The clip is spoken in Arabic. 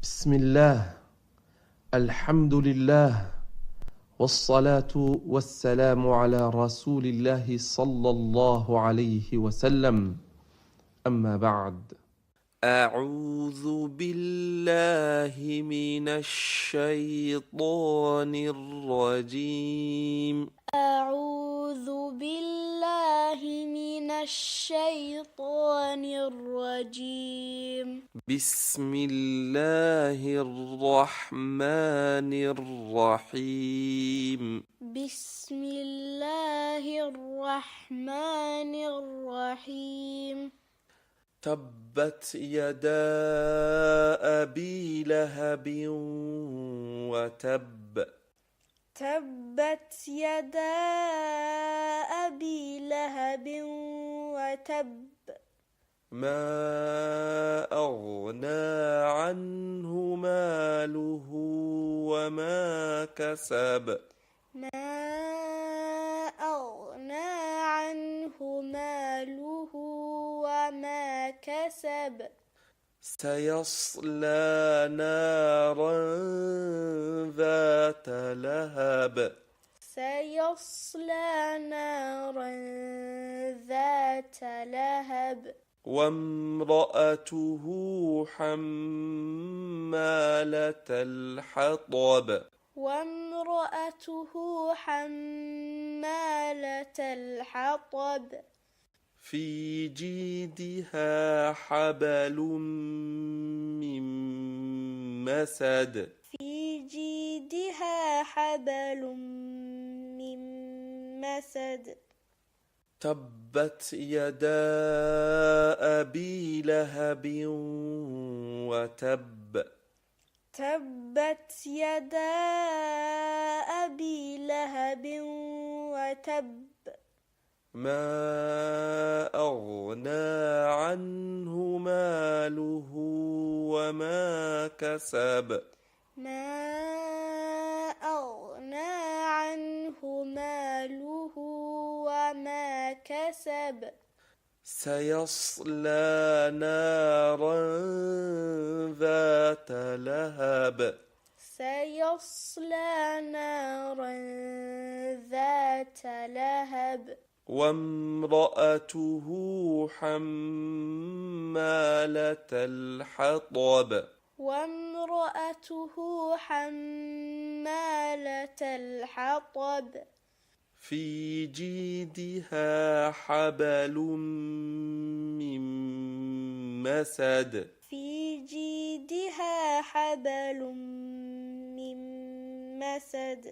بسم الله، الحمد لله، والصلاة والسلام على رسول الله صلى الله عليه وسلم. أما بعد، أعوذ بالله من الشيطان الرجيم. أعوذ بالله من الشيطان الرجيم. بسم الله الرحمن الرحيم. بسم الله الرحمن الرحيم. تبت يدا أبي لهب وتب. تبت يدا أبي لهب وتب. ما أغنى عنه ماله وما كسب. ما أغنى عنه ماله وما كسب. سيصلى نارا ذات لهب. سيصلى نارا ذات لهب. وامرأته حمالة الحطب. وامرأته حمالة الحطب. في جيدها حبل من مسد. في جيدها حبل من مسد. تبت يدا أبي لهب وتب. تبت يدا أبي لهب وتب. ما أغنى عنه ماله وما كسب. ما أغنى عنه ماله وما كسب. سيصلى نارا ذات لهب. سيصلى نارا ذات لهب. وامرأته حمالة الحطب. وامرأته حمالة الحطب. في جيدها حبل من مسد. في جيدها حبل من مسد.